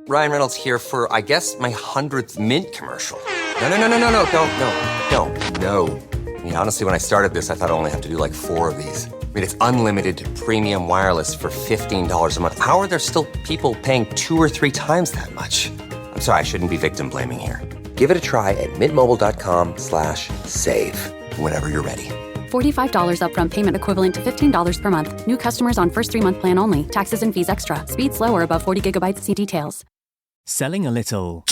Ryan Reynolds here for, I guess, my 100th Mint commercial. No, don't. I mean, honestly, when I started this, I thought I only have to do like 4 of these. I mean, it's unlimited premium wireless for $15 a month. How are there still people paying 2 or 3 times that much? I'm sorry, I shouldn't be victim blaming here. Give it a try at mintmobile.com/save. Whenever you're ready. $45 upfront payment equivalent to $15 per month. New customers on first 3-month plan only. Taxes and fees extra. Speed slower above 40 gigabytes. See details. Selling a little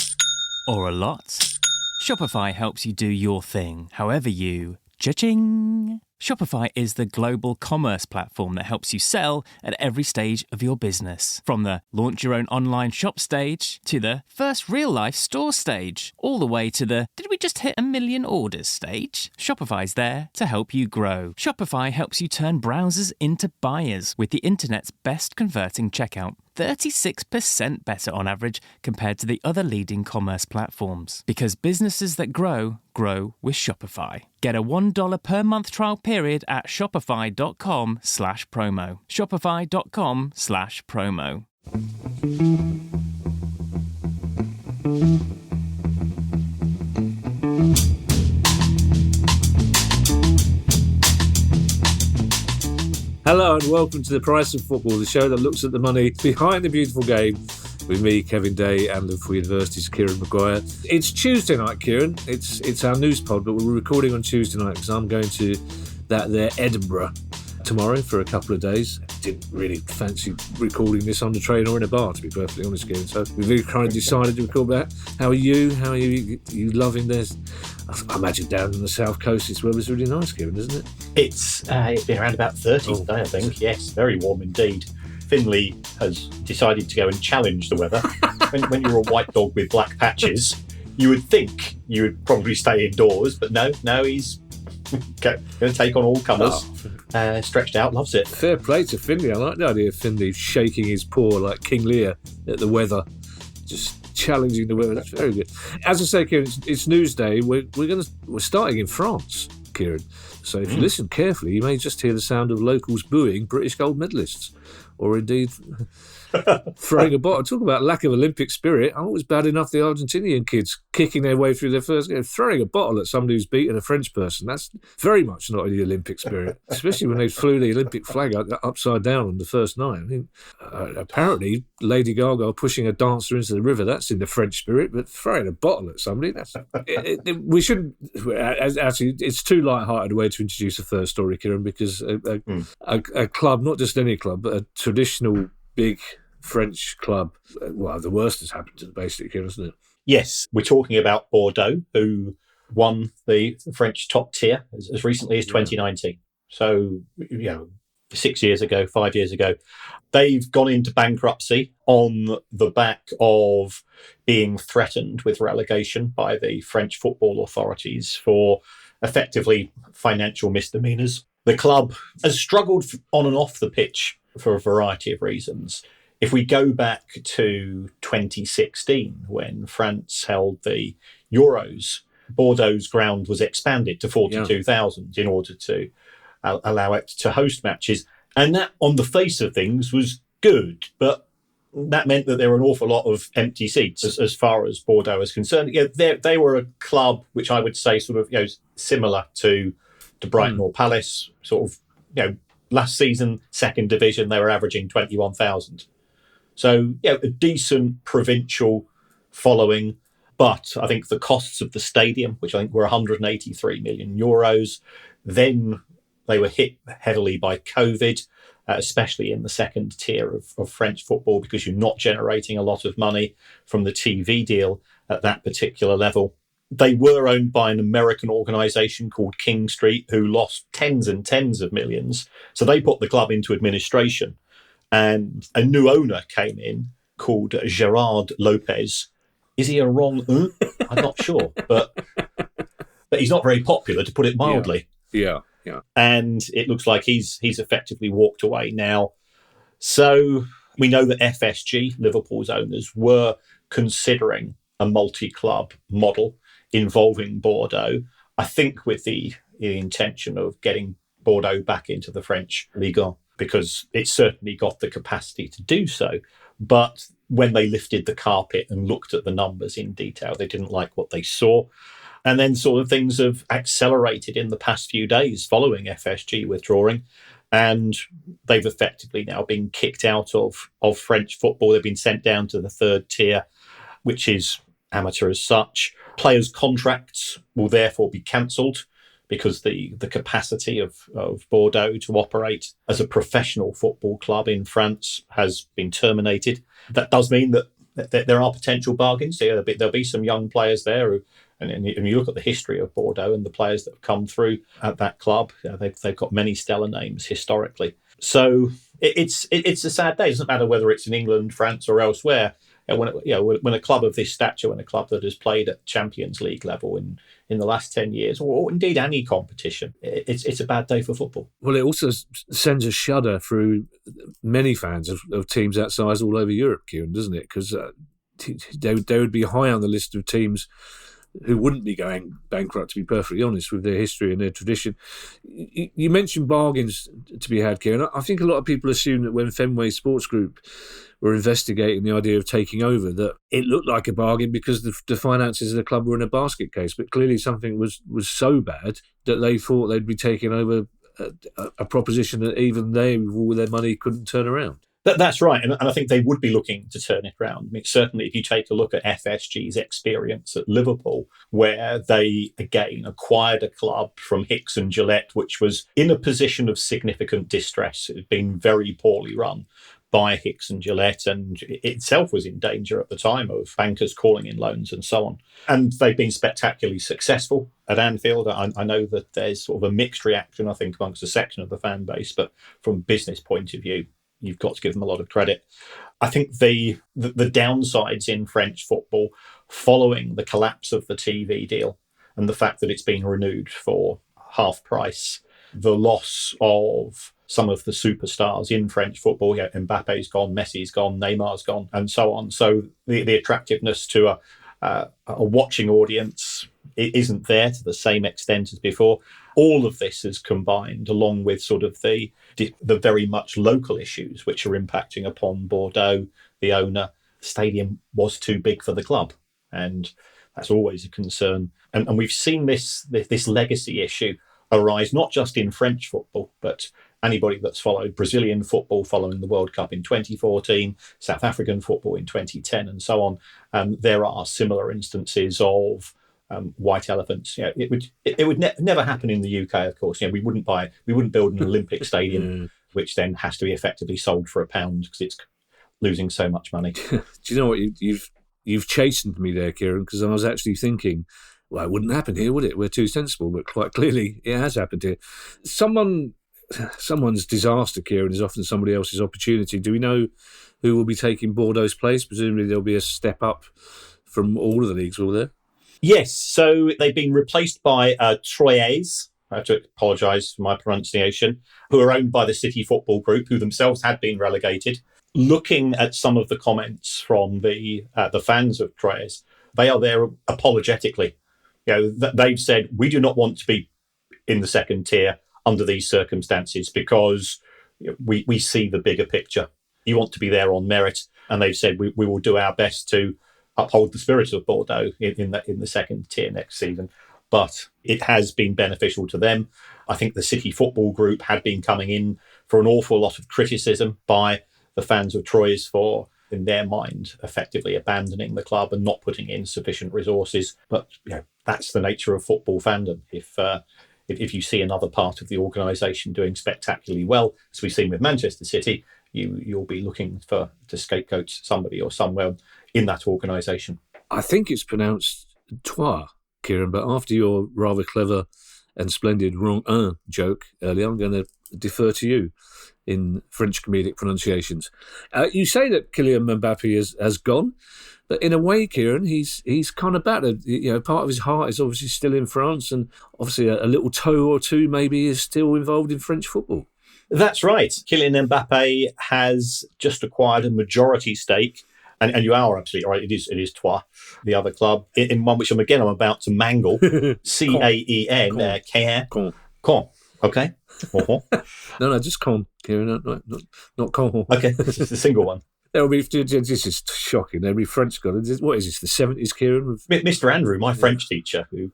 or a lot? Shopify helps you do your thing, however you cha-ching. Shopify is the global commerce platform that helps you sell at every stage of your business. From the launch your own online shop stage to the first real life store stage, all the way to the did we just hit 1 million orders stage? Shopify's there to help you grow. Shopify helps you turn browsers into buyers with the internet's best converting checkout. 36% better on average compared to the other leading commerce platforms. Because businesses that grow, grow with Shopify. Get a $1 per month trial period at shopify.com/promo. Shopify.com/promo. Hello and welcome to The Price of Football, the show that looks at the money behind the beautiful game with me, Kevin Day, and Liverpool University's Kieran Maguire. It's Tuesday night, Kieran. It's our news pod, but we're recording on Tuesday night because I'm going to that Edinburgh tomorrow for a couple of days. Didn't really fancy recording this on the train or in a bar, to be perfectly honest, Kieran. So we very kind of decided to record that. How are you? How are you? You loving this? I imagine down on the south coast it's weather's really nice, Kieran, isn't it? It's been around about 30 today, I think. Yes, very warm indeed. Finley has decided to go and challenge the weather. when you're a white dog with black patches, you would think you would probably stay indoors, but no, he's going to take on all comers. Stretched out, loves it. Fair play to Finley. I like the idea of Finley shaking his paw like King Lear at the weather, just challenging the weather. That's very good. As I say, Kieran, it's Newsday. We're starting in France, Kieran. So if you listen carefully, you may just hear the sound of locals booing British gold medalists, or indeed throwing a bottle. Talk about lack of Olympic spirit. Oh, it was bad enough the Argentinian kids kicking their way through their first game, throwing a bottle at somebody who's beaten a French person. That's very much not in the Olympic spirit, especially when they flew the Olympic flag upside down on the first night. I mean, apparently Lady Gaga pushing a dancer into the river, that's in the French spirit, but throwing a bottle at somebody, that's... we shouldn't... Actually, it's too light-hearted a way to introduce a first story, Kieran, because a club, not just any club, but a traditional big French club, well, the worst has happened to them, basically, isn't it? Yes, we're talking about Bordeaux, who won the French top tier as recently as 2019. So, 5 years ago, they've gone into bankruptcy on the back of being threatened with relegation by the French football authorities for effectively financial misdemeanours. The club has struggled on and off the pitch for a variety of reasons. If we go back to 2016, when France held the Euros, Bordeaux's ground was expanded to 42,000 in order to allow it to host matches. And that, on the face of things, was good, but that meant that there were an awful lot of empty seats as far as Bordeaux is concerned. They were a club which I would say sort of similar to Brighton or Palace, sort of, last season, second division, they were averaging 21,000. So, a decent provincial following. But I think the costs of the stadium, which I think were 183 million euros, then they were hit heavily by COVID, especially in the second tier of French football, because you're not generating a lot of money from the TV deal at that particular level. They were owned by an American organisation called King Street, who lost tens and tens of millions. So they put the club into administration. And a new owner came in called Gerard Lopez. Is he a wrong? I'm not sure. But he's not very popular, to put it mildly. Yeah. And it looks like he's effectively walked away now. So we know that FSG, Liverpool's owners, were considering a multi-club model involving Bordeaux, I think with the intention of getting Bordeaux back into the French Ligue 1, because it's certainly got the capacity to do so. But when they lifted the carpet and looked at the numbers in detail, they didn't like what they saw. And then sort of things have accelerated in the past few days following FSG withdrawing. And they've effectively now been kicked out of French football. They've been sent down to the third tier, which is amateur as such. Players' contracts will therefore be cancelled because the capacity of Bordeaux to operate as a professional football club in France has been terminated. That does mean that there are potential bargains. There'll be some young players there and you look at the history of Bordeaux and the players that have come through at that club, they've got many stellar names historically. So it's a sad day. It doesn't matter whether it's in England, France, or elsewhere. When a club of this stature, when a club that has played at Champions League level in the last 10 years, or indeed any competition, it's a bad day for football. Well, it also sends a shudder through many fans of teams that size all over Europe, Kieran, doesn't it? Because they would be high on the list of teams who wouldn't be going bankrupt, to be perfectly honest, with their history and their tradition. You mentioned bargains to be had, Kieran. I think a lot of people assume that when Fenway Sports Group were investigating the idea of taking over, that it looked like a bargain because the finances of the club were in a basket case. But clearly something was so bad that they thought they'd be taking over a proposition that even they, with all their money, couldn't turn around. That's right. And I think they would be looking to turn it around. I mean, certainly, if you take a look at FSG's experience at Liverpool, where they, again, acquired a club from Hicks and Gillett, which was in a position of significant distress. It had been very poorly run by Hicks and Gillett, and it itself was in danger at the time of bankers calling in loans and so on. And they've been spectacularly successful at Anfield. I know that there's sort of a mixed reaction, I think, amongst a section of the fan base, but from a business point of view, you've got to give them a lot of credit. I think the downsides in French football following the collapse of the TV deal and the fact that it's been renewed for half price, the loss of some of the superstars in French football, Mbappe's gone, Messi's gone, Neymar's gone, and so on. So the attractiveness to a watching audience, it isn't there to the same extent as before. All of this is combined, along with sort of the very much local issues which are impacting upon Bordeaux, the owner. The stadium was too big for the club, and that's always a concern. And we've seen this legacy issue arise not just in French football, but anybody that's followed Brazilian football following the World Cup in 2014, South African football in 2010, and so on. There are similar instances of white elephants. It would never happen in the UK, of course. We wouldn't build an Olympic stadium, which then has to be effectively sold for £1 because it's losing so much money. Do you know what you've chastened me there, Kieran? Because I was actually thinking, well, it wouldn't happen here, would it? We're too sensible, but quite clearly it has happened here. Someone's disaster, Kieran, is often somebody else's opportunity. Do we know who will be taking Bordeaux's place? Presumably there'll be a step up from all of the leagues, will there? Yes, so they've been replaced by Troyes. I have to apologise for my pronunciation, who are owned by the City Football Group, who themselves had been relegated. Looking at some of the comments from the fans of Troyes, they are there apologetically. They've said, we do not want to be in the second tier under these circumstances because we see the bigger picture. You want to be there on merit. And they've said, we will do our best to uphold the spirit of Bordeaux in the second tier next season. But it has been beneficial to them. I think the City Football Group had been coming in for an awful lot of criticism by the fans of Troyes for, in their mind, effectively abandoning the club and not putting in sufficient resources. But that's the nature of football fandom. If you see another part of the organisation doing spectacularly well, as we've seen with Manchester City, you'll be looking to scapegoat somebody or somewhere in that organisation. I think it's pronounced Trois, Kieran, but after your rather clever and splendid wrong joke earlier, I'm going to defer to you in French comedic pronunciations. You say that Kylian Mbappé has gone, but in a way, Kieran, he's kind of battered. Part of his heart is obviously still in France, and obviously a little toe or two maybe is still involved in French football. That's right. Kylian Mbappé has just acquired a majority stake, and you are absolutely right. It is Trois, the other club, in one which I'm about to mangle. Caen, Caen. Okay. Uh-huh. No, just Caen, Kieran, not Caen. Okay, this is the single one. There'll be, this is shocking. There'll be French scholars. What is this, the 70s, Kieran? Mr. Andrew, my French teacher, who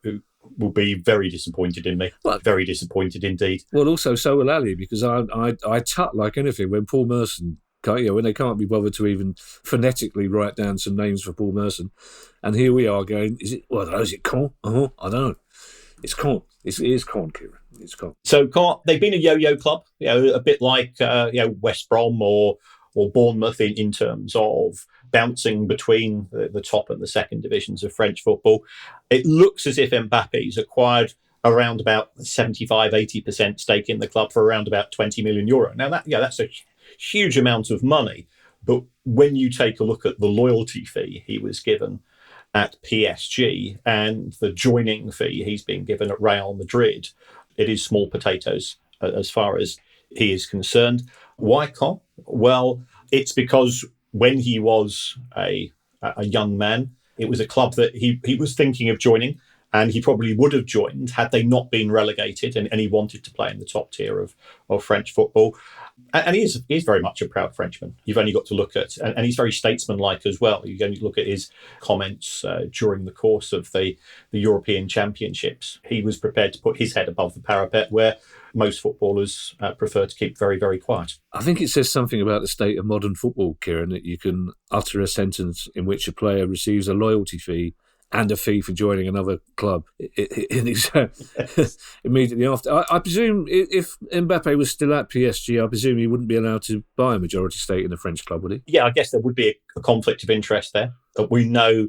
will be very disappointed in me. Well, very disappointed indeed. Well, also, so will Ali, because I tut like anything when Paul Merson, when they can't be bothered to even phonetically write down some names for Paul Merson. And here we are going, is it Caen? I don't know. It's Caen. It is Caen, Kieran. It's Caen. So Caen, they've been a yo-yo club, a bit like West Brom or Bournemouth in terms of bouncing between the top and the second divisions of French football. It looks as if Mbappe's acquired around about 75-80% stake in the club for around about €20 million. Now that's a huge amount of money, but when you take a look at the loyalty fee he was given at PSG and the joining fee he's been given at Real Madrid, it is small potatoes as far as he is concerned. Why Caen? Well, it's because when he was a young man, it was a club that he was thinking of joining, and he probably would have joined had they not been relegated, and he wanted to play in the top tier of French football. And he is very much a proud Frenchman. You've only got to look at, and he's very statesmanlike as well. You only look at his comments during the course of the European Championships. He was prepared to put his head above the parapet, where most footballers prefer to keep very, very quiet. I think it says something about the state of modern football, Kieran, that you can utter a sentence in which a player receives a loyalty fee and a fee for joining another club immediately after. I presume if Mbappé was still at PSG, I presume he wouldn't be allowed to buy a majority stake in a French club, would he? Yeah, I guess there would be a conflict of interest there. We know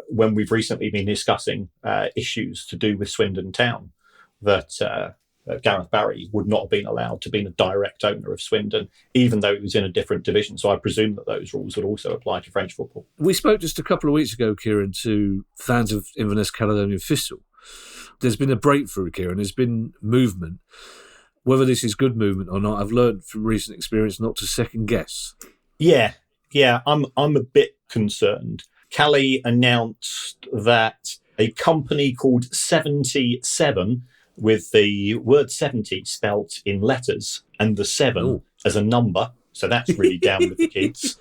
when we've recently been discussing issues to do with Swindon Town that Gareth Barry would not have been allowed to be a direct owner of Swindon, even though it was in a different division. So I presume that those rules would also apply to French football. We spoke just a couple of weeks ago, Kieran, to fans of Inverness, Caledonian, Thistle. There's been a breakthrough, Kieran. There's been movement. Whether this is good movement or not, I've learned from recent experience not to second guess. Yeah, I'm a bit concerned. Cali announced that a company called 77, with the word 70 spelt in letters and the 7 as a number, so that's really down with the kids.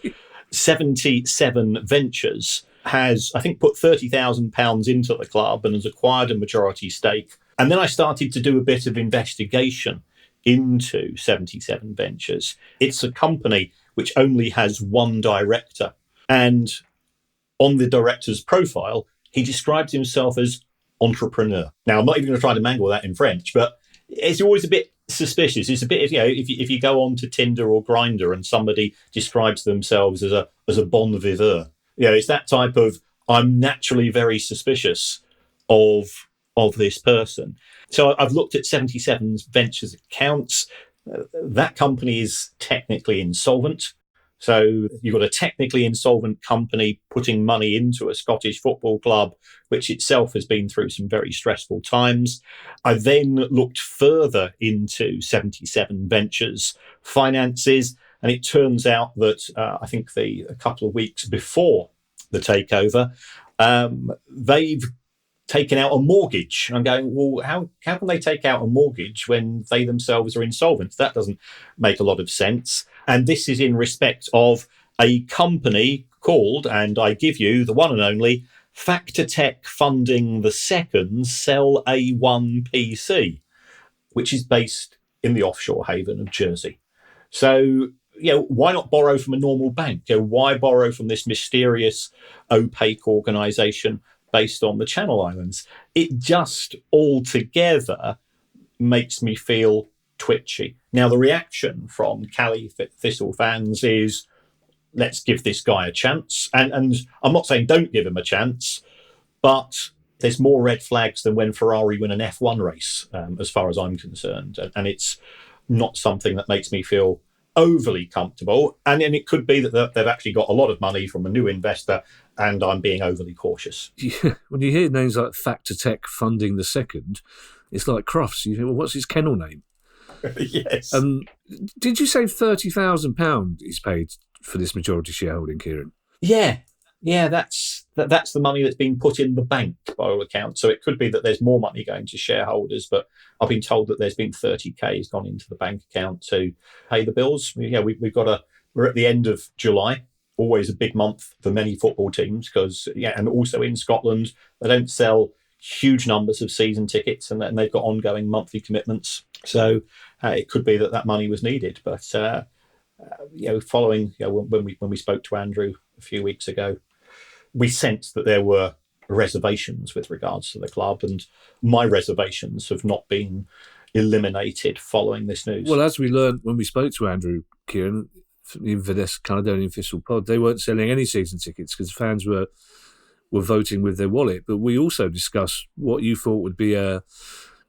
77 Ventures has, I think, put £30,000 into the club and has acquired a majority stake. And then I started to do a bit of investigation into 77 Ventures. It's a company which only has one director. And on the director's profile, he describes himself as entrepreneur. Now, I'm not even going to try to mangle that in French, but it's always a bit suspicious. It's a bit of, if you go on to Tinder or Grindr and somebody describes themselves as a bon viveur, it's that type of, I'm naturally very suspicious of this person. So I've looked at 77 Ventures accounts. That company is technically insolvent. So you've got a technically insolvent company putting money into a Scottish football club, which itself has been through some very stressful times. I then looked further into 77 Ventures finances, and it turns out that I think a couple of weeks before the takeover, they've taken out a mortgage. I'm going, well, how can they take out a mortgage when they themselves are insolvent? That doesn't make a lot of sense. And this is in respect of a company called, and I give you the one and only, Factor Tech Funding the Second Cell A1 PC, which is based in the offshore haven of Jersey. So, why not borrow from a normal bank? Why borrow from this mysterious, opaque organisation based on the Channel Islands? It just altogether makes me feel twitchy. Now, the reaction from Cali Thistle fans is, let's give this guy a chance. And I'm not saying don't give him a chance, but there's more red flags than when Ferrari win an F1 race, as far as I'm concerned. And it's not something that makes me feel overly comfortable. And it could be that they've actually got a lot of money from a new investor, and I'm being overly cautious. Yeah, when you hear names like Factor Tech Funding the Second, it's like Crufts. You think, well, what's his kennel name? Yes. Did you say £30,000 he's paid for this majority shareholding, Kieran? Yeah, that's the money that's been put in the bank by all accounts. So it could be that there's more money going to shareholders, but I've been told that there's been 30k has gone into the bank account to pay the bills. We've got a We're at the end of July, always a big month for many football teams because, and also in Scotland, they don't sell huge numbers of season tickets and they've got ongoing monthly commitments. So it could be that money was needed. But, following when we spoke to Andrew a few weeks ago, we sensed that there were reservations with regards to the club, and my reservations have not been eliminated following this news. Well, as we learned when we spoke to Andrew, Kieran, from the Inverness Caledonian Thistle pod, they weren't selling any season tickets because fans were voting with their wallet. But we also discussed what you thought would be a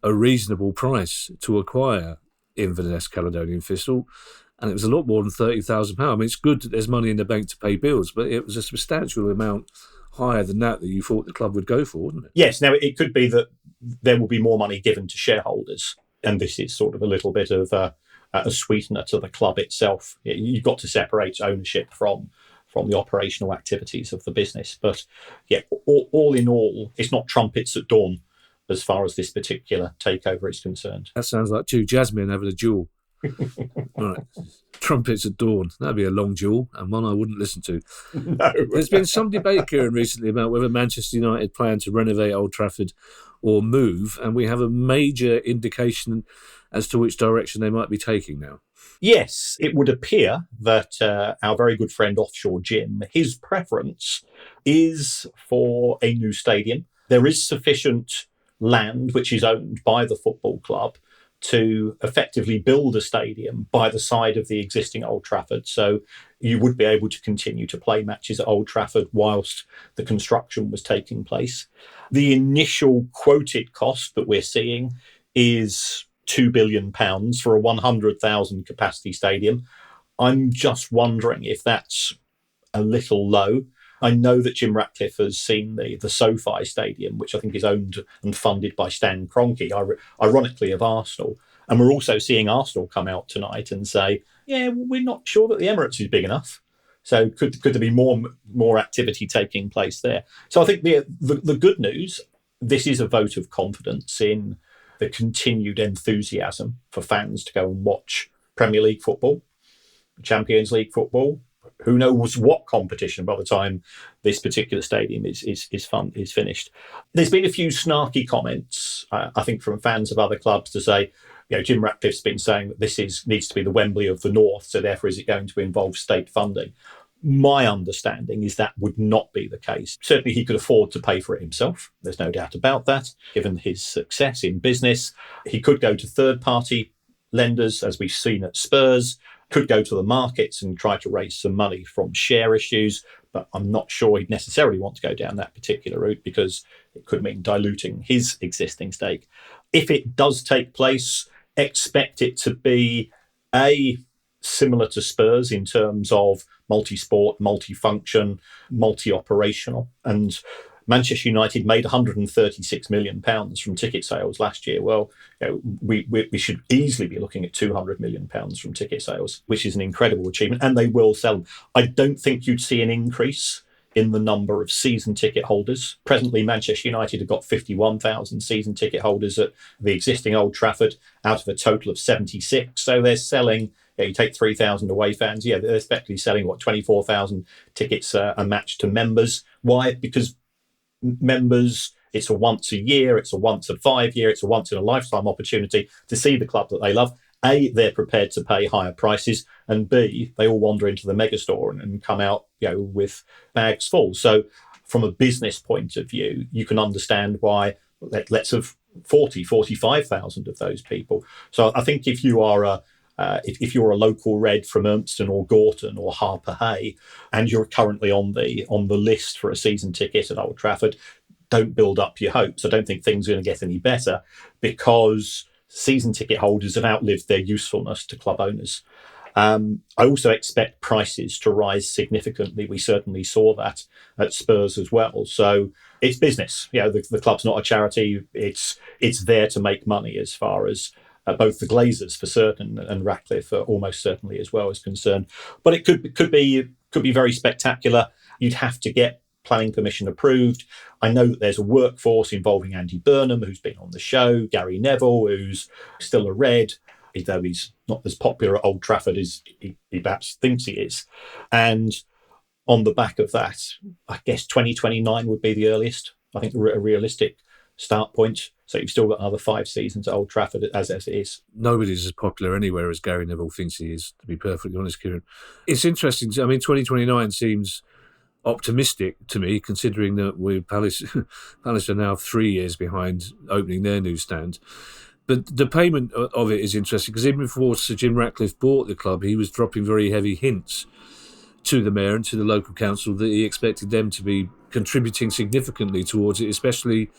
reasonable price to acquire Inverness Caledonian Thistle, and it was a lot more than £30,000. I mean, it's good that there's money in the bank to pay bills, but it was a substantial amount higher than that you thought the club would go for, wasn't it? Yes. Now, it could be that there will be more money given to shareholders, and this is sort of a little bit of a sweetener to the club itself. You've got to separate ownership from the operational activities of the business. But all in all, it's not trumpets at dawn as far as this particular takeover is concerned. That sounds like two jazzmen having a duel. Right. Trumpets at dawn. That'd be a long duel and one I wouldn't listen to. No. There's been some debate, Kieran, recently about whether Manchester United plan to renovate Old Trafford or move, and we have a major indication as to which direction they might be taking now. Yes, it would appear that our very good friend Offshore Jim, his preference is for a new stadium. There is sufficient land which is owned by the football club to effectively build a stadium by the side of the existing Old Trafford. So you would be able to continue to play matches at Old Trafford whilst the construction was taking place. The initial quoted cost that we're seeing is £2 billion for a 100,000 capacity stadium. I'm just wondering if that's a little low. I know that Jim Ratcliffe has seen the SoFi Stadium, which I think is owned and funded by Stan Kroenke, ironically of Arsenal. And we're also seeing Arsenal come out tonight and say, we're not sure that the Emirates is big enough. So could there be more activity taking place there? So I think the good news, this is a vote of confidence in the continued enthusiasm for fans to go and watch Premier League football, Champions League football. Who knows what competition by the time this particular stadium is finished. There's been a few snarky comments, I think, from fans of other clubs to say, Jim Ratcliffe's been saying that this needs to be the Wembley of the North, so therefore is it going to involve state funding? My understanding is that would not be the case. Certainly he could afford to pay for it himself. There's no doubt about that. Given his success in business, he could go to third-party lenders, as we've seen at Spurs, could go to the markets and try to raise some money from share issues, but I'm not sure he'd necessarily want to go down that particular route because it could mean diluting his existing stake. If it does take place, expect it to be similar to Spurs in terms of multi-sport, multi-function, multi-operational. And Manchester United made £136 million from ticket sales last year. Well, we should easily be looking at £200 million from ticket sales, which is an incredible achievement, and they will sell them. I don't think you'd see an increase in the number of season ticket holders. Presently, Manchester United have got 51,000 season ticket holders at the existing Old Trafford out of a total of 76. So they're selling, you take 3,000 away fans, they're effectively selling, 24,000 tickets a match to members. Why? Because members, it's a once a year, it's a once a 5 year, it's a once in a lifetime opportunity to see the club that they love. A, they're prepared to pay higher prices, and B, they all wander into the megastore and come out, with bags full. So from a business point of view, you can understand why let's have 45,000 of those people. So I think if you are if you're a local red from Urmston or Gorton or Harper Hay, and you're currently on the list for a season ticket at Old Trafford, don't build up your hopes. I don't think things are going to get any better because season ticket holders have outlived their usefulness to club owners. I also expect prices to rise significantly. We certainly saw that at Spurs as well. So it's business. The club's not a charity. It's there to make money as far as both the Glazers for certain and Ratcliffe almost certainly as well is concerned. But it could be very spectacular. You'd have to get planning permission approved. I know that there's a workforce involving Andy Burnham, who's been on the show, Gary Neville, who's still a Red. though he's not as popular at Old Trafford as he perhaps thinks he is. And on the back of that, I guess 2029 would be the earliest, I think, a realistic start point. So you've still got another 5 seasons at Old Trafford as it is. Nobody's as popular anywhere as Gary Neville thinks he is, to be perfectly honest, Kieran. It's interesting. I mean, 2029 seems optimistic to me, considering that Palace are now 3 years behind opening their new stand. But the payment of it is interesting, because even before Sir Jim Ratcliffe bought the club, he was dropping very heavy hints to the mayor and to the local council that he expected them to be contributing significantly towards it, especially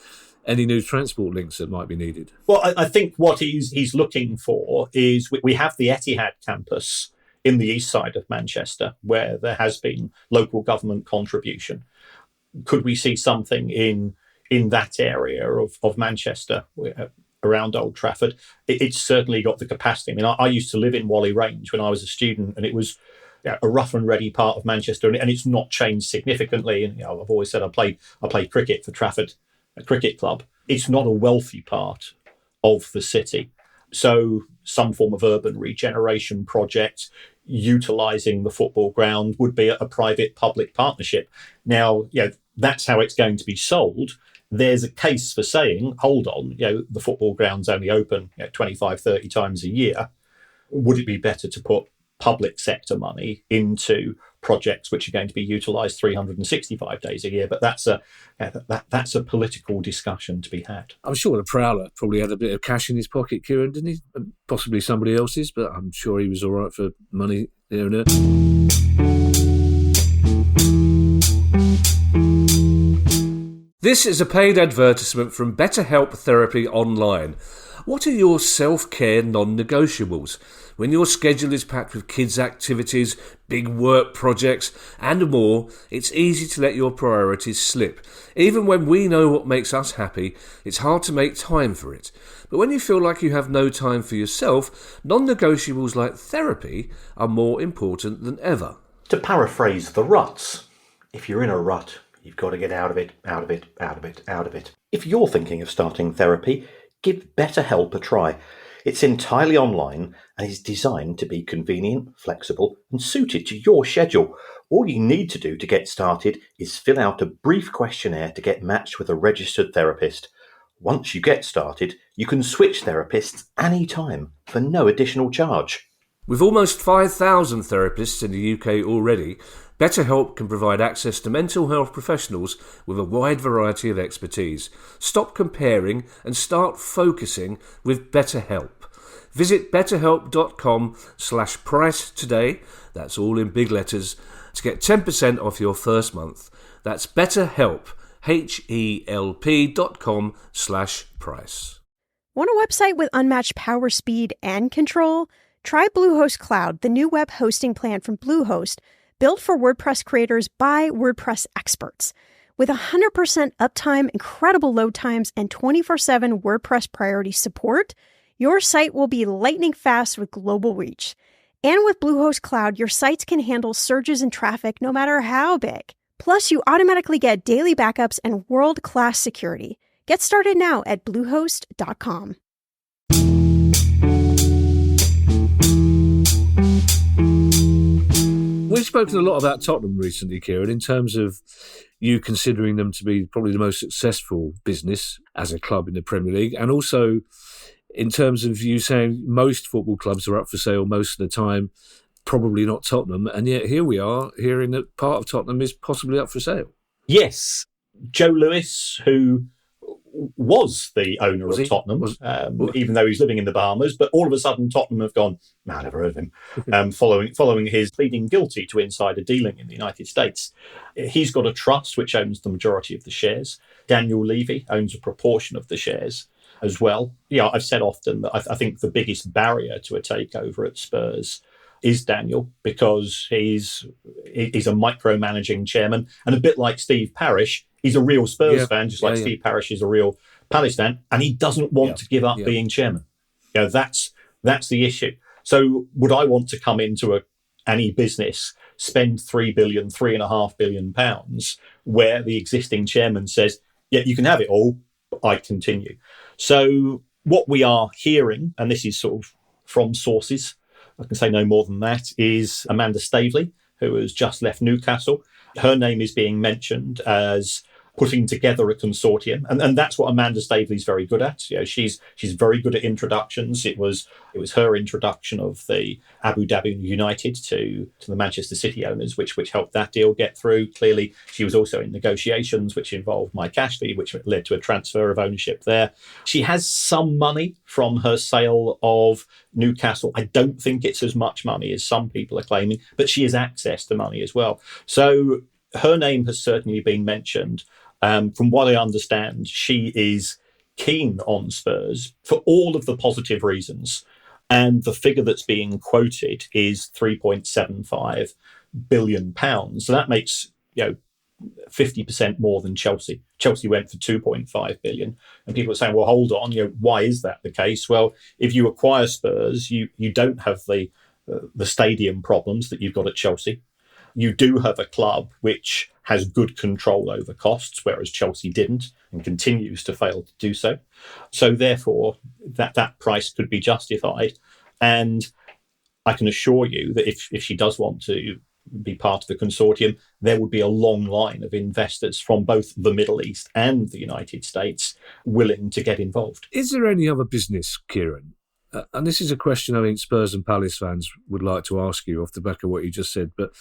any new transport links that might be needed. Well, I think what he's looking for is we have the Etihad campus in the east side of Manchester, where there has been local government contribution. Could we see something in that area of Manchester around Old Trafford? It's certainly got the capacity. I mean, I used to live in Whalley Range when I was a student, and it was a rough and ready part of Manchester, and it's not changed significantly. And I've always said I played cricket for Trafford Cricket Club. It's not a wealthy part of the city. So some form of urban regeneration project utilising the football ground would be a private-public partnership. Now, that's how it's going to be sold. There's a case for saying, hold on, the football ground's only open 25, 30 times a year. Would it be better to put public sector money into projects which are going to be utilised 365 days a year? But that's a political discussion to be had. I'm sure the Prowler probably had a bit of cash in his pocket, Kieran, didn't he? Possibly somebody else's, but I'm sure he was all right for money there and there. This is a paid advertisement from BetterHelp Therapy Online. What are your self-care non-negotiables? When your schedule is packed with kids' activities, big work projects and more, it's easy to let your priorities slip. Even when we know what makes us happy, it's hard to make time for it. But when you feel like you have no time for yourself, non-negotiables like therapy are more important than ever. To paraphrase the ruts, if you're in a rut, you've got to get out of it, out of it, out of it, out of it. If you're thinking of starting therapy, give BetterHelp a try. It's entirely online and is designed to be convenient, flexible and suited to your schedule. All you need to do to get started is fill out a brief questionnaire to get matched with a registered therapist. Once you get started, you can switch therapists anytime for no additional charge. With almost 5,000 therapists in the UK already, BetterHelp can provide access to mental health professionals with a wide variety of expertise. Stop comparing and start focusing with BetterHelp. Visit betterhelp.com/price today, that's all in big letters, to get 10% off your first month. That's BetterHelp, HELP.com/price. Want a website with unmatched power, speed, and control? Try Bluehost Cloud, the new web hosting plan from Bluehost, built for WordPress creators by WordPress experts. With 100% uptime, incredible load times, and 24/7 WordPress priority support, your site will be lightning fast with global reach. And with Bluehost Cloud, your sites can handle surges in traffic no matter how big. Plus, you automatically get daily backups and world-class security. Get started now at Bluehost.com. We've spoken a lot about Tottenham recently, Kieran, in terms of you considering them to be probably the most successful business as a club in the Premier League, and also in terms of you saying most football clubs are up for sale most of the time, probably not Tottenham, and yet here we are hearing that part of Tottenham is possibly up for sale. Yes. Joe Lewis, who was the owner of Tottenham, even though he's living in the Bahamas, but all of a sudden Tottenham have gone, no, I never heard of him, following his pleading guilty to insider dealing in the United States. He's got a trust which owns the majority of the shares. Daniel Levy owns a proportion of the shares as well. Yeah, I've said often that I think the biggest barrier to a takeover at Spurs is Daniel, because he's a micromanaging chairman, and a bit like Steve Parish, he's a real Spurs fan, just like Steve Parish is a real Palace fan, and he doesn't want to give up being chairman. That's the issue. So would I want to come into any business, spend £3.5 billion where the existing chairman says, yeah, you can have it all, but I continue. So what we are hearing, and this is sort of from sources, I can say no more than that, is Amanda Staveley, who has just left Newcastle. Her name is being mentioned as putting together a consortium, and that's what Amanda Staveley's very good at. You know, she's very good at introductions. It was her introduction of the Abu Dhabi United to the Manchester City owners, which helped that deal get through. Clearly, she was also in negotiations, which involved Mike Ashley, which led to a transfer of ownership there. She has some money from her sale of Newcastle. I don't think it's as much money as some people are claiming, but she has access to money as well. So her name has certainly been mentioned. From what I understand, she is keen on Spurs for all of the positive reasons. And the figure that's being quoted is £3.75 billion. So that makes, 50% more than Chelsea. Chelsea went for 2.5 billion. And people are saying, well, hold on, why is that the case? Well, if you acquire Spurs, you don't have the stadium problems that you've got at Chelsea. You do have a club which has good control over costs, whereas Chelsea didn't and continues to fail to do so. So therefore, that price could be justified. And I can assure you that if she does want to be part of the consortium, there would be a long line of investors from both the Middle East and the United States willing to get involved. Is there any other business, Kieran? And this is a question I think Spurs and Palace fans would like to ask you off the back of what you just said, but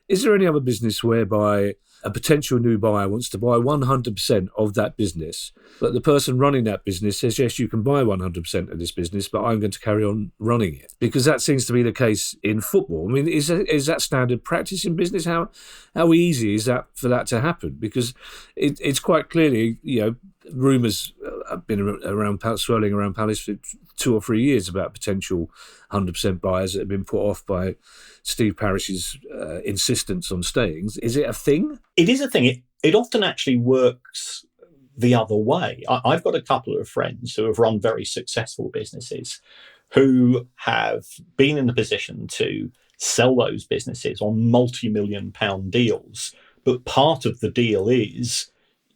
is there any other business whereby a potential new buyer wants to buy 100% of that business, but the person running that business says, yes, you can buy 100% of this business, but I'm going to carry on running it? Because that seems to be the case in football. I mean, is that standard practice in business? How easy is that for that to happen? Because it's quite clearly, rumours have been swirling around Palace for 2 or 3 years about potential 100% buyers that have been put off by Steve Parish's insistence on staying. Is it a thing? It is a thing. It often actually works the other way. I've got a couple of friends who have run very successful businesses who have been in a position to sell those businesses on multi-million-pound deals. But part of the deal is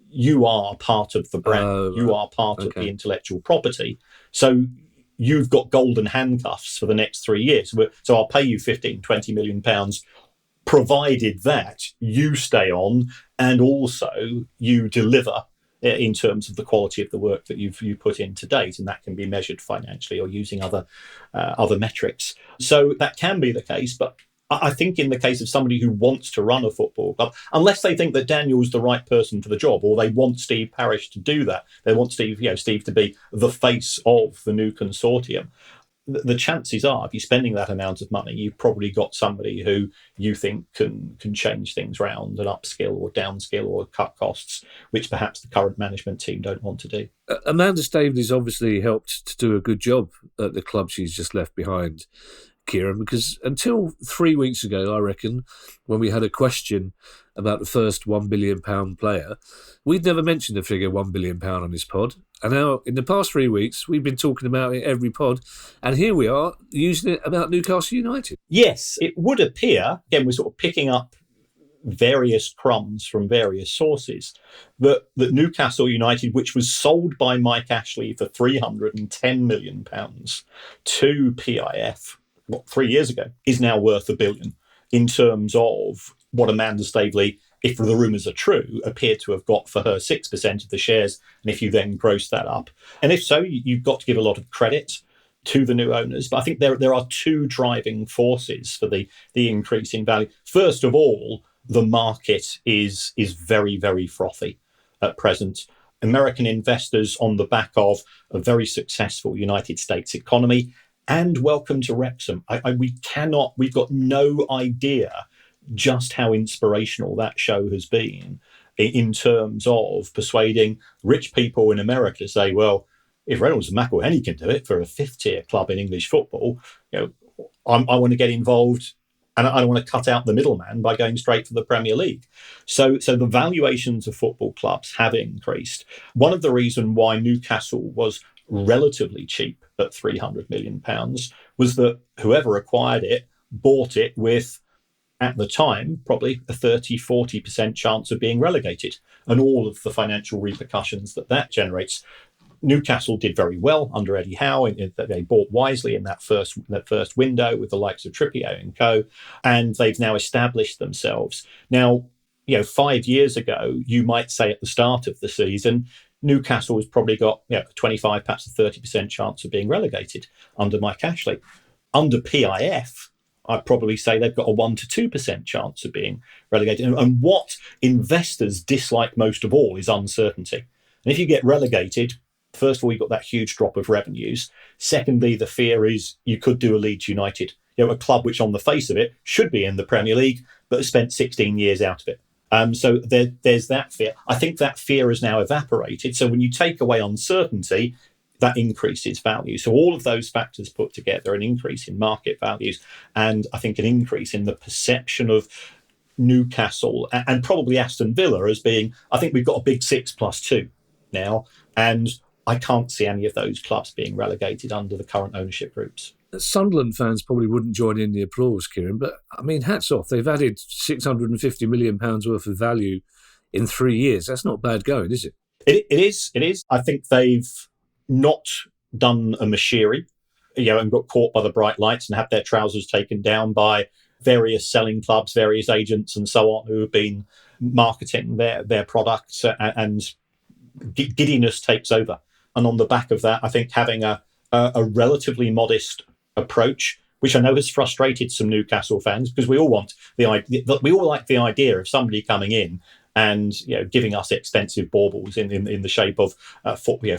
you are part of the brand. You are part of the intellectual property. So you've got golden handcuffs for the next 3 years. So I'll pay you 15, 20 million pounds, provided that you stay on and also you deliver in terms of the quality of the work that you've put in to date. And that can be measured financially or using other metrics. So that can be the case, but I think in the case of somebody who wants to run a football club, unless they think that Daniel's the right person for the job, or they want Steve Parish to do that, they want Steve to be the face of the new consortium, the chances are, if you're spending that amount of money, you've probably got somebody who you think can change things around and upskill or downskill or cut costs, which perhaps the current management team don't want to do. Amanda Staveley's obviously helped to do a good job at the club she's just left behind, Kieran, because until 3 weeks ago, I reckon, when we had a question about the first £1 billion player, we'd never mentioned the figure £1 billion on this pod. And now, in the past 3 weeks, we've been talking about it every pod, and here we are using it about Newcastle United. Yes, it would appear, again, we're sort of picking up various crumbs from various sources, that Newcastle United, which was sold by Mike Ashley for £310 million to PIF, 3 years ago, is now worth £1 billion in terms of what Amanda Staveley, if the rumours are true, appeared to have got for her 6% of the shares. And if you then gross that up, and if so, you've got to give a lot of credit to the new owners. But I think there are two driving forces for the increase in value. First of all, the market is very, very frothy at present. American investors on the back of a very successful United States economy. And welcome to Wrexham. We've got no idea just how inspirational that show has been in terms of persuading rich people in America to say, well, if Reynolds and McElhenney can do it for a fifth-tier club in English football, I want to get involved, and I want to cut out the middleman by going straight for the Premier League. So the valuations of football clubs have increased. One of the reasons why Newcastle was relatively cheap at £300 million was that whoever acquired it bought it with, at the time, probably a 30-40% chance of being relegated, and all of the financial repercussions that generates. Newcastle did very well under Eddie Howe in that they bought wisely in that first window with the likes of Trippier and co, and they've now established themselves. Now, 5 years ago, you might say at the start of the season, Newcastle has probably got 25, perhaps a 30% chance of being relegated under Mike Ashley. Under PIF, I'd probably say they've got a 1 to 2% chance of being relegated. And what investors dislike most of all is uncertainty. And if you get relegated, first of all, you've got that huge drop of revenues. Secondly, the fear is you could do a Leeds United, a club which on the face of it should be in the Premier League, but has spent 16 years out of it. So there's that fear. I think that fear has now evaporated. So when you take away uncertainty, that increases value. So all of those factors put together, an increase in market values, and I think an increase in the perception of Newcastle and probably Aston Villa as being, I think we've got a big 6+2 now, and I can't see any of those clubs being relegated under the current ownership groups. Sunderland fans probably wouldn't join in the applause, Kieran, but I mean, hats off. They've added £650 million worth of value in 3 years. That's not bad going, is it? It is. I think they've not done a Mashiri, and got caught by the bright lights and had their trousers taken down by various selling clubs, various agents and so on who have been marketing their products, and giddiness takes over. And on the back of that, I think having a relatively modest approach, which I know has frustrated some Newcastle fans, because we all want the idea, we all like the idea of somebody coming in and giving us expensive baubles in the shape of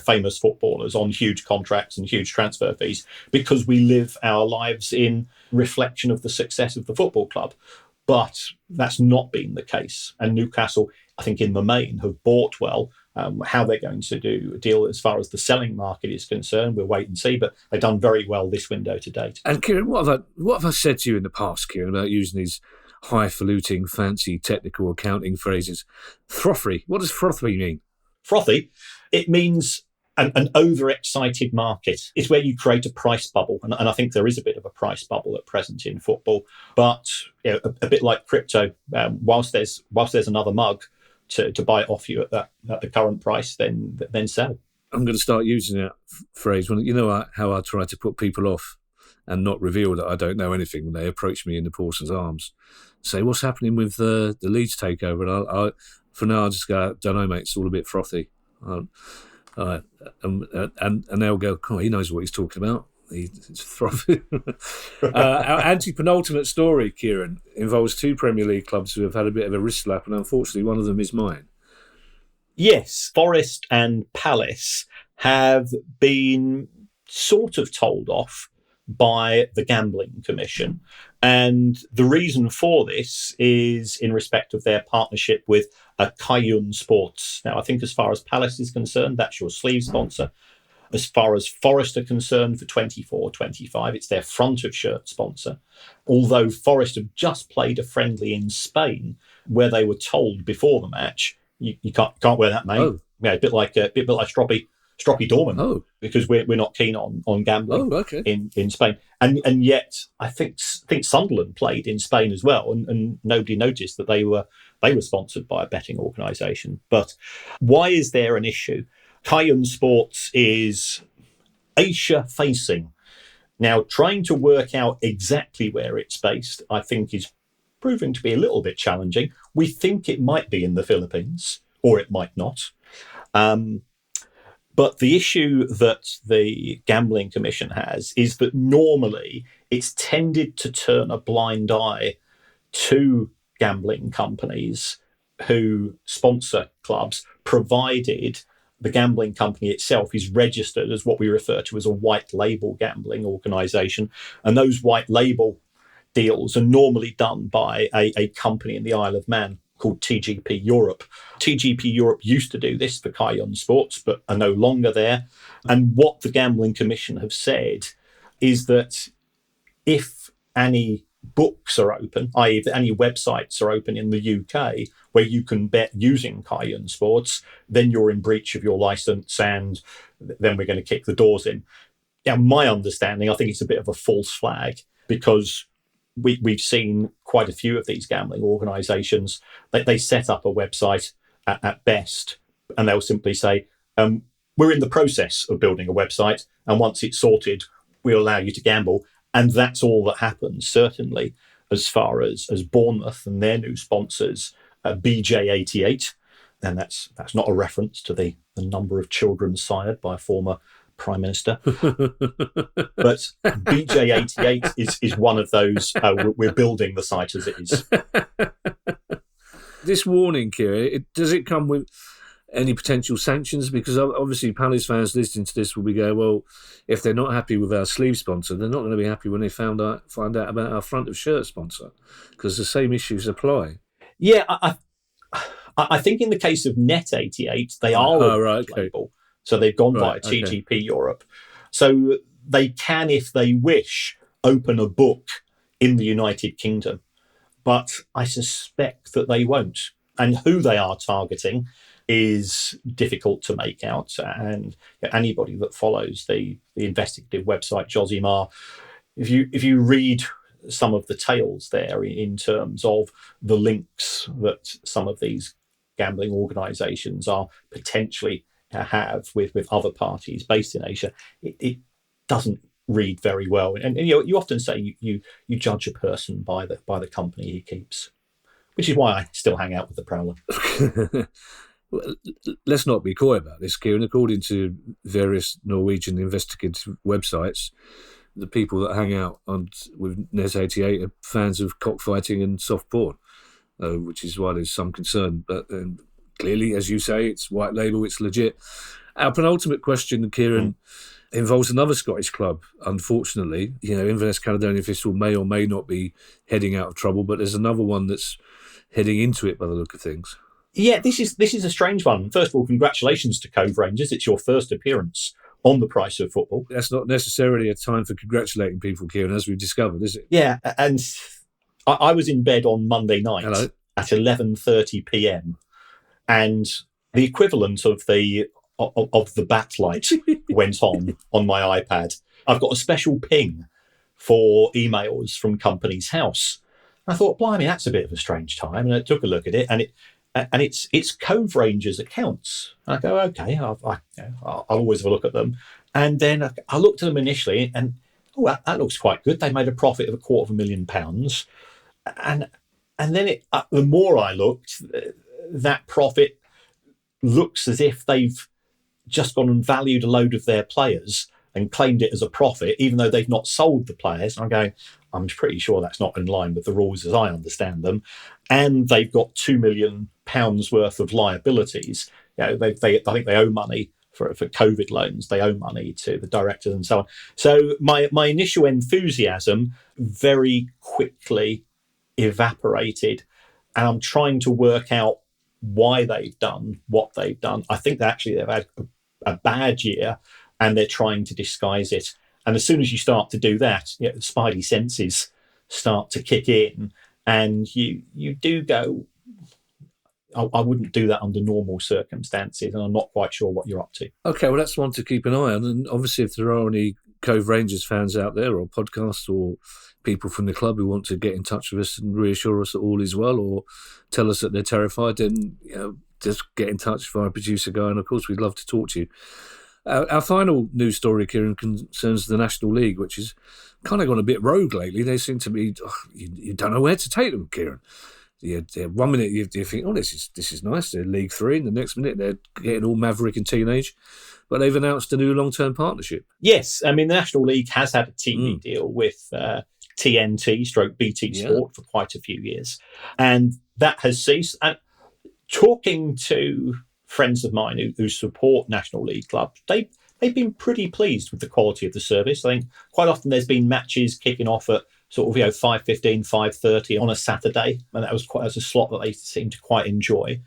famous footballers on huge contracts and huge transfer fees, because we live our lives in reflection of the success of the football club. But that's not been the case. And Newcastle, I think in the main, have bought well. How they're going to deal as far as the selling market is concerned, we'll wait and see. But they've done very well this window to date. And Kieran, what have I said to you in the past, Kieran, about using these highfalutin, fancy, technical accounting phrases? Frothy. What does frothy mean? Frothy, it means an overexcited market. It's where you create a price bubble, and I think there is a bit of a price bubble at present in football. But a bit like crypto, whilst there's another mug to buy it off you at the current price, then sell. I'm going to start using that phrase. How I try to put people off and not reveal that I don't know anything when they approach me in the Parsons Arms. Say, what's happening with the Leeds takeover? And I for now, I'll just go, don't know, mate, it's all a bit frothy. And they'll go, oh, he knows what he's talking about. It's frothy. Our anti-penultimate story, Kieran, involves two Premier League clubs who have had a bit of a wrist slap, and unfortunately one of them is mine. Yes, Forest and Palace have been sort of told off by the Gambling Commission. And the reason for this is in respect of their partnership with Kylian Sports. Now, I think as far as Palace is concerned, that's your sleeve sponsor. As far as Forest are concerned, for 24-25, it's their front of shirt sponsor. Although Forest have just played a friendly in Spain where they were told before the match, you can't wear that, mate. Oh. Yeah, a bit like Stroppy Dorman, because we're not keen on gambling in Spain. And yet I think Sunderland played in Spain as well, and nobody noticed that they were sponsored by a betting organisation. But why is there an issue? Kylian Sports is Asia facing. Now, trying to work out exactly where it's based, I think, is proving to be a little bit challenging. We think it might be in the Philippines, or it might not. But the issue that the Gambling Commission has is that normally it's tended to turn a blind eye to gambling companies who sponsor clubs, provided the gambling company itself is registered as what we refer to as a white label gambling organisation. And those white label deals are normally done by a company in the Isle of Man called TGP Europe. TGP Europe used to do this for Kylian Sports, but are no longer there. And what the Gambling Commission have said is that if any books are open, i.e. if any websites are open in the UK where you can bet using Kylian Sports, then you're in breach of your licence and then we're going to kick the doors in. Now, my understanding, I think it's a bit of a false flag, because we've seen quite a few of these gambling organisations. They set up a website at best, and they'll simply say, we're in the process of building a website, and once it's sorted, we'll allow you to gamble. And that's all that happens, certainly, as far as Bournemouth and their new sponsors, BJ88. And that's not a reference to the number of children sired by a former Prime Minister. But BJ88 is one of those, we're building the site as it is. This warning, Kieran, does it come with any potential sanctions? Because obviously Palace fans listening to this will be going, well, if they're not happy with our sleeve sponsor, they're not going to be happy when they find out about our front of shirt sponsor, because the same issues apply. Yeah, I think in the case of Net88, they are a label. So they've gone via TGP Europe. So they can, if they wish, open a book in the United Kingdom. But I suspect that they won't. And who they are targeting is difficult to make out. And anybody that follows the investigative website Josimar, if you read some of the tales there in terms of the links that some of these gambling organisations are potentially have with other parties based in Asia, it doesn't read very well. And you often say you judge a person by the company he keeps, which is why I still hang out with the Prowler. Well, let's not be coy about this, Kieran. According to various Norwegian investigative websites, the people that hang out with Net88 are fans of cockfighting and soft porn, which is why there's some concern. But clearly, as you say, it's white label, it's legit. Our penultimate question, Kieran, involves another Scottish club, unfortunately. Inverness, Caledonian, Thistle may or may not be heading out of trouble, but there's another one that's heading into it by the look of things. Yeah, this is a strange one. First of all, congratulations to Cove Rangers. It's your first appearance on the Price of Football. That's not necessarily a time for congratulating people, Kieran, as we've discovered, is it? Yeah, and I was in bed on Monday night at 11:30 p.m. and the equivalent of the backlight went on my iPad. I've got a special ping for emails from Company's House. I thought, blimey, that's a bit of a strange time. And I took a look at it, and it's Cove Rangers accounts. And I go, okay, I'll always have a look at them. And then I looked at them initially, and that looks quite good. They made a profit of £250,000, and then the more I looked, that profit looks as if they've just gone and valued a load of their players and claimed it as a profit, even though they've not sold the players. And I'm going, I'm pretty sure that's not in line with the rules as I understand them. And they've got £2 million worth of liabilities. I think they owe money for COVID loans. They owe money to the directors and so on. So my initial enthusiasm very quickly evaporated, and I'm trying to work out why they've done what they've done. I think that actually they've had a bad year and they're trying to disguise it. And as soon as you start to do that, the spidey senses start to kick in, and you do go, I wouldn't do that under normal circumstances, and I'm not quite sure what you're up to. Okay, well, that's one to keep an eye on. And obviously, if there are any Cove Rangers fans out there, or podcasts, or people from the club who want to get in touch with us and reassure us that all is well, or tell us that they're terrified, then just get in touch via producer guy, and of course we'd love to talk to you. Our final news story, Kieran, concerns the National League, which has kind of gone a bit rogue lately. They seem to be, you don't know where to take them, Kieran. Yeah, 1 minute you think, oh, this is nice, they're League 3, and the next minute they're getting all maverick and teenage. But they've announced a new long-term partnership. Yes, I mean, the National League has had a TV deal with TNT/BT Sport for quite a few years, and that has ceased. And talking to friends of mine who support National League clubs, they've been pretty pleased with the quality of the service. I think quite often there's been matches kicking off at sort of 5:15, 5:30 on a Saturday, and that was a slot that they seem to quite enjoy.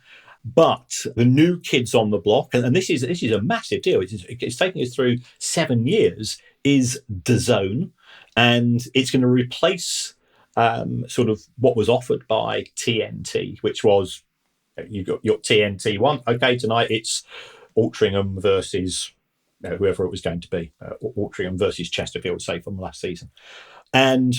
But the new kids on the block, and this is a massive deal. It's taking us through 7 years. Is DAZN, and it's going to replace sort of what was offered by TNT, which was you got your TNT one. Okay, tonight it's Altrincham versus whoever it was going to be. Altrincham versus Chesterfield, say, from last season, and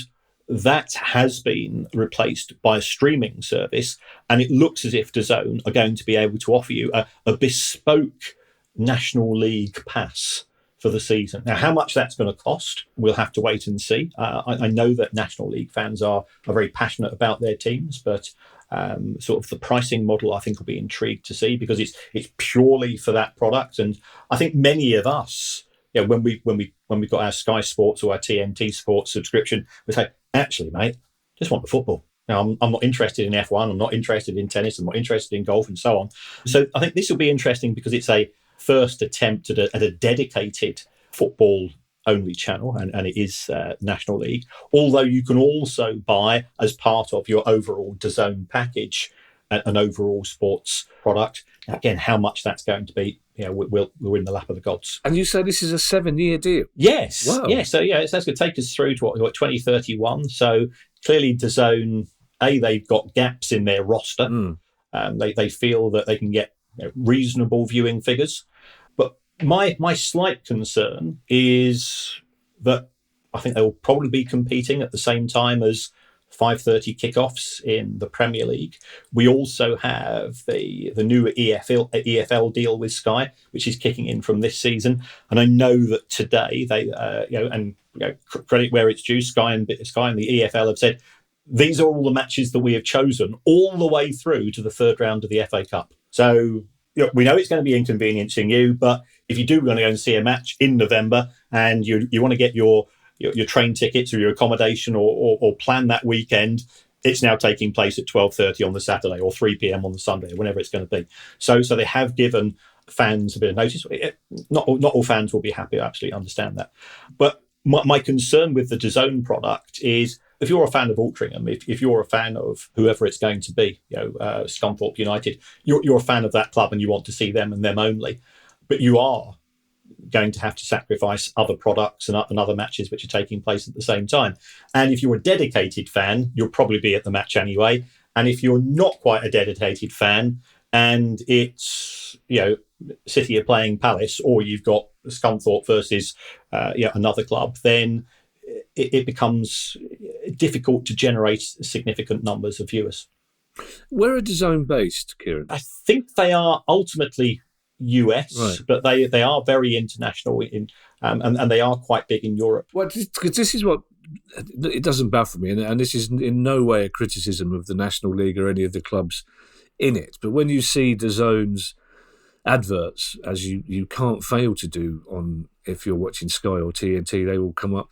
that has been replaced by a streaming service, and it looks as if DAZN are going to be able to offer you a bespoke National League pass for the season. Now, how much that's going to cost, we'll have to wait and see. I know that National League fans are very passionate about their teams, but sort of the pricing model, I think, will be intrigued to see, because it's purely for that product. And I think many of us, when we got our Sky Sports or our TNT Sports subscription, we say, actually, mate, just want the football. Now, I'm not interested in F1. I'm not interested in tennis. I'm not interested in golf, and so on. So I think this will be interesting because it's a first attempt at a dedicated football only channel, and it is National League. Although you can also buy, as part of your overall DAZN package, an overall sports product. Again, how much that's going to be, we're in the lap of the gods. And you say this is a 7-year deal? Yes. Wow. Yeah. So that's going to take us through to what 2031. So clearly, DAZN, they've got gaps in their roster. They feel that they can get reasonable viewing figures. But my slight concern is that I think they will probably be competing at the same time as 5:30 kickoffs in the Premier League. We also have the new EFL deal with Sky, which is kicking in from this season. And I know that today they, credit where it's due, Sky and the EFL have said these are all the matches that we have chosen all the way through to the third round of the FA Cup. So we know it's going to be inconveniencing you, but if you do want to go and see a match in November and you want to get your train tickets or your accommodation or plan that weekend, it's now taking place at 12:30 on the Saturday or 3 p.m. on the Sunday, or whenever it's going to be. So they have given fans a bit of notice. Not all fans will be happy. I absolutely understand that. But my concern with the DAZN product is, if you're a fan of Altrincham, if you're a fan of whoever it's going to be, Scunthorpe United, you're a fan of that club and you want to see them and them only, but you are going to have to sacrifice other products and other matches which are taking place at the same time. And if you're a dedicated fan, you'll probably be at the match anyway. And if you're not quite a dedicated fan and it's, City are playing Palace, or you've got Scunthorpe versus another club, then it becomes difficult to generate significant numbers of viewers. Where are DAZN based, Kieran? I think they are ultimately US, right, but they are very international and they are quite big in Europe. Well, because this is what it doesn't baffle me, and this is in no way a criticism of the National League or any of the clubs in it. But when you see DAZN's adverts, as you can't fail to do on, if you're watching Sky or TNT, they will come up.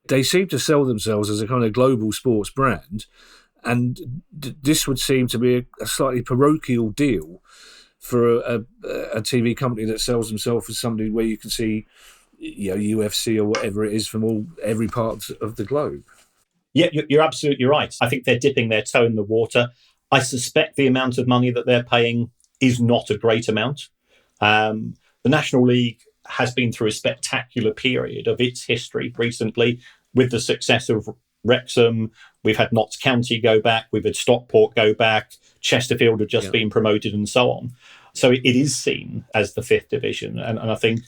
They seem to sell themselves as a kind of global sports brand, and this would seem to be a slightly parochial deal for a TV company that sells themselves as somebody where you can see, UFC or whatever it is from every part of the globe. Yeah, you're absolutely right. I think they're dipping their toe in the water. I suspect the amount of money that they're paying is not a great amount. The National League has been through a spectacular period of its history recently with the success of Wrexham. We've had Notts County go back. We've had Stockport go back. Chesterfield have just been promoted and so on. So it is seen as the fifth division. And I think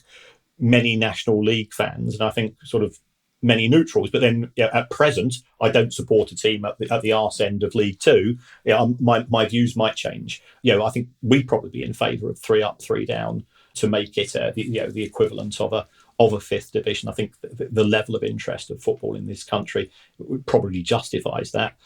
many National League fans, and I think sort of many neutrals, but then at present, I don't support a team at the arse end of League Two. My views might change. I think we'd probably be in favour of 3 up, 3 down to make it the equivalent of a fifth division. I think the level of interest of football in this country probably justifies that.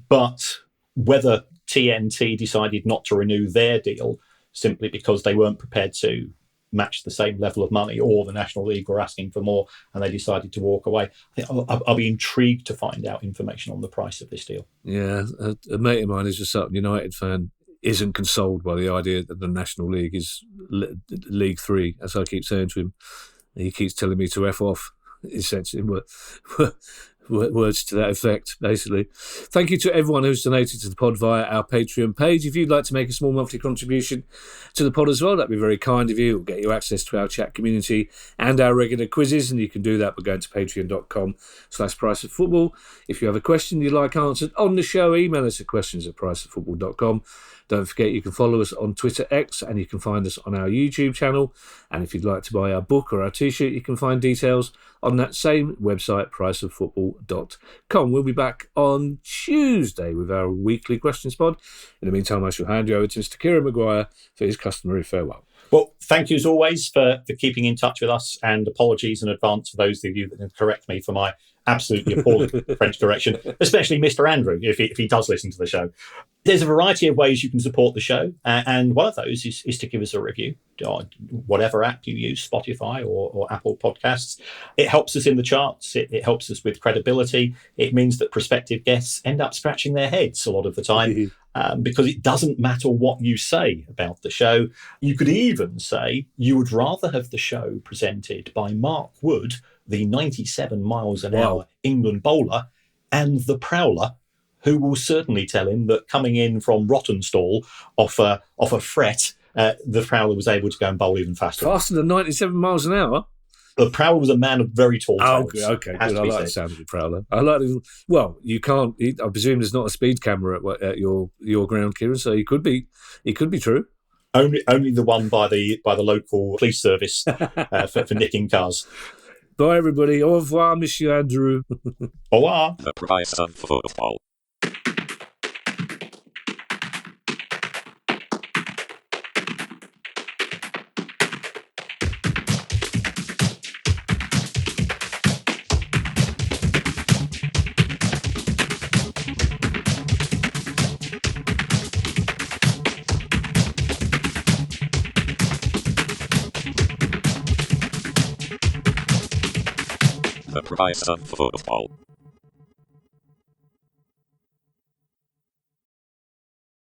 But whether TNT decided not to renew their deal simply because they weren't prepared to match the same level of money, or the National League were asking for more and they decided to walk away, I think I'll be intrigued to find out information on the price of this deal. Yeah, a mate of mine who's a Sutton United fan isn't consoled by the idea that the National League is League 3, as I keep saying to him. He keeps telling me to F off, essentially, words to that effect, basically. Thank you to everyone who's donated to the pod via our Patreon page. If you'd like to make a small monthly contribution to the pod as well, that'd be very kind of you. It'll get you access to our chat community and our regular quizzes, and you can do that by going to patreon.com/priceoffootball. If you have a question you'd like answered on the show, email us at questions@priceoffootball.com. Don't forget you can follow us on Twitter X, and you can find us on our YouTube channel. And if you'd like to buy our book or our t-shirt, you can find details on that same website, priceoffootball.com. We'll be back on Tuesday with our weekly questions pod. In the meantime, I shall hand you over to Mr. Kieran Maguire for his customary farewell. Well, thank you as always for keeping in touch with us, and apologies in advance for those of you that can correct me for my absolutely appalling French correction, especially Mr. Andrew, if he does listen to the show. There's a variety of ways you can support the show, and one of those is to give us a review on whatever app you use, Spotify or Apple Podcasts. It helps us in the charts. It helps us with credibility. It means that prospective guests end up scratching their heads a lot of the time because it doesn't matter what you say about the show. You could even say you would rather have the show presented by Mark Wood, the 97 miles an hour England bowler, and the Prowler, who will certainly tell him that coming in from Rottenstall off a fret, the Prowler was able to go and bowl even faster. Faster than 97 miles an hour? The Prowler was a man of very tall tales. Oh, okay, good. I like the sound of the Prowler. I like it. Well, you can't. I presume there's not a speed camera at your ground, Kieran. So it could be true. Only the one by the local police service for nicking cars. Bye, everybody. Au revoir, Monsieur Andrew. Au revoir. The price of football. The price of football.